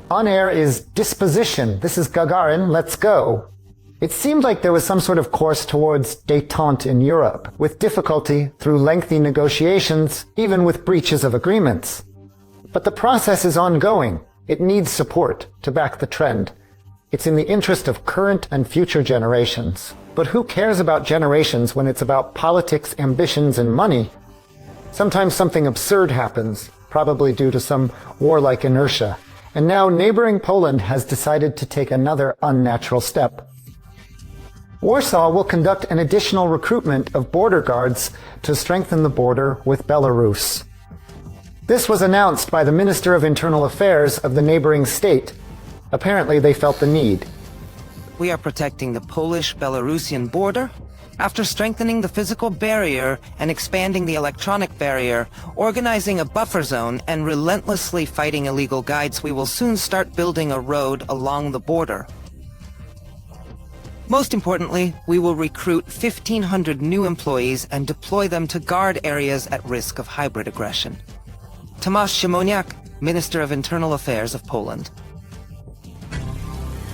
On air is Disposition. This is Gagarin. Let's go. It seemed like there was some sort of course towards détente in Europe, with difficulty through lengthy negotiations, even with breaches of agreements. But the process is ongoing. It needs support to back the trend. It's in the interest of current and future generations. But who cares about generations when it's about politics, ambitions, and money? Sometimes something absurd happens, probably due to some warlike inertia. And now neighboring Poland has decided to take another unnatural step. Warsaw will conduct an additional recruitment of border guards to strengthen the border with Belarus. This was announced by the Minister of Internal Affairs of the neighboring state. Apparently they felt the need. We are protecting the Polish-Belarusian border. After strengthening the physical barrier and expanding the electronic barrier, organizing a buffer zone, and relentlessly fighting illegal guides, we will soon start building a road along the border. Most importantly, we will recruit 1,500 new employees and deploy them to guard areas at risk of hybrid aggression. Tomasz Siemoniak, Minister of Internal Affairs of Poland.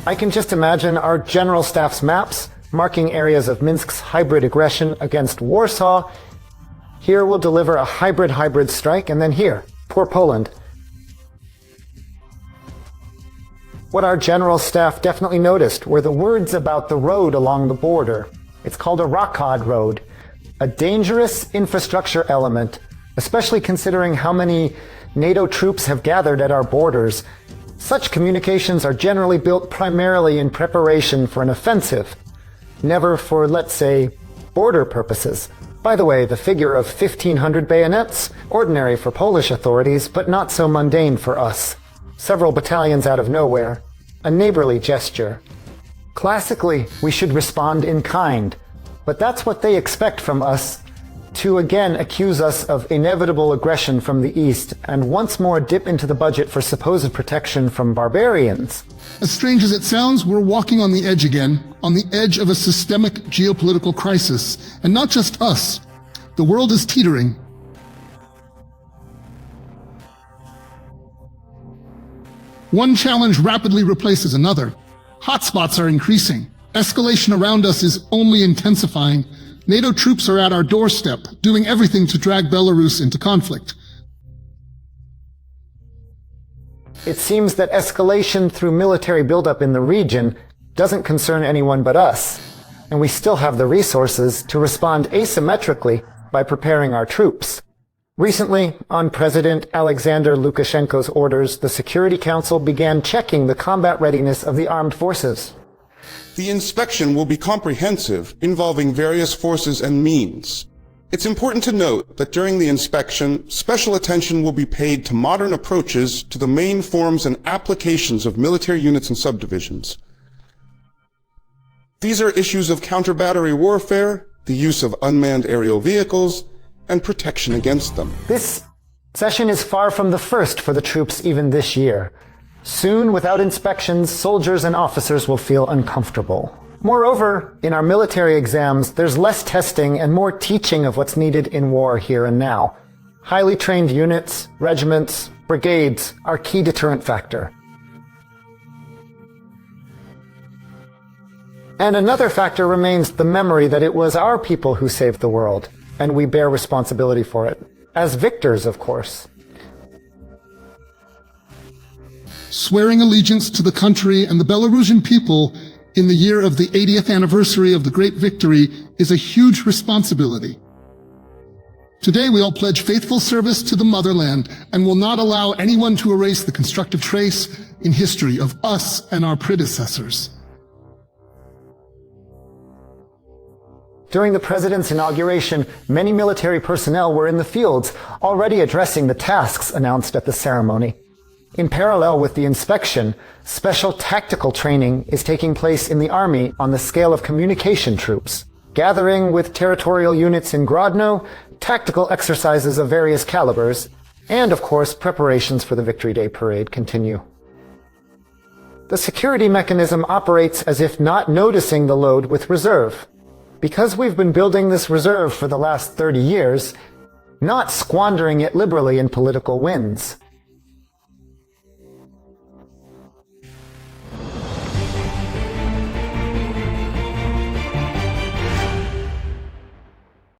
I can just imagine our General Staff's maps marking areas of Minsk's hybrid aggression against Warsaw. Here we'll deliver a hybrid strike, and then here, poor Poland. What our General Staff definitely noticed were the words about the road along the border. It's called a Rockad road, a dangerous infrastructure element, especially considering how many NATO troops have gathered at our borders. Such communications are generally built primarily in preparation for an offensive, never for, let's say, border purposes. By the way, the figure of 1,500 bayonets, ordinary for Polish authorities, but not so mundane for us. Several battalions out of nowhere, a neighborly gesture. Classically, we should respond in kind, but that's what they expect from us, to again accuse us of inevitable aggression from the East and once more dip into the budget for supposed protection from barbarians. As strange as it sounds, we're walking on the edge again, on the edge of a systemic geopolitical crisis, and not just us. The world is teetering. One challenge rapidly replaces another. Hotspots are increasing. Escalation around us is only intensifying. NATO troops are at our doorstep, doing everything to drag Belarus into conflict. It seems that escalation through military buildup in the region doesn't concern anyone but us, and we still have the resources to respond asymmetrically by preparing our troops. Recently, on President Alexander Lukashenko's orders, the Security Council began checking the combat readiness of the armed forces. The inspection will be comprehensive, involving various forces and means. It's important to note that during the inspection, special attention will be paid to modern approaches to the main forms and applications of military units and subdivisions. These are issues of counter-battery warfare, the use of unmanned aerial vehicles, and protection against them. This session is far from the first for the troops even this year. Soon, without inspections, soldiers and officers will feel uncomfortable. Moreover, in our military exams, there's less testing and more teaching of what's needed in war here and now. Highly trained units, regiments, brigades are key deterrent factor. And another factor remains the memory that it was our people who saved the world, and we bear responsibility for it. As victors, of course. Swearing allegiance to the country and the Belarusian people in the year of the 80th anniversary of the Great Victory is a huge responsibility. Today we all pledge faithful service to the motherland and will not allow anyone to erase the constructive trace in history of us and our predecessors. During the president's inauguration, many military personnel were in the fields, already addressing the tasks announced at the ceremony. In parallel with the inspection, special tactical training is taking place in the army on the scale of communication troops. Gathering with territorial units in Grodno, tactical exercises of various calibers, and of course preparations for the Victory Day parade continue. The security mechanism operates as if not noticing the load with reserve. Because we've been building this reserve for the last 30 years, not squandering it liberally in political wins.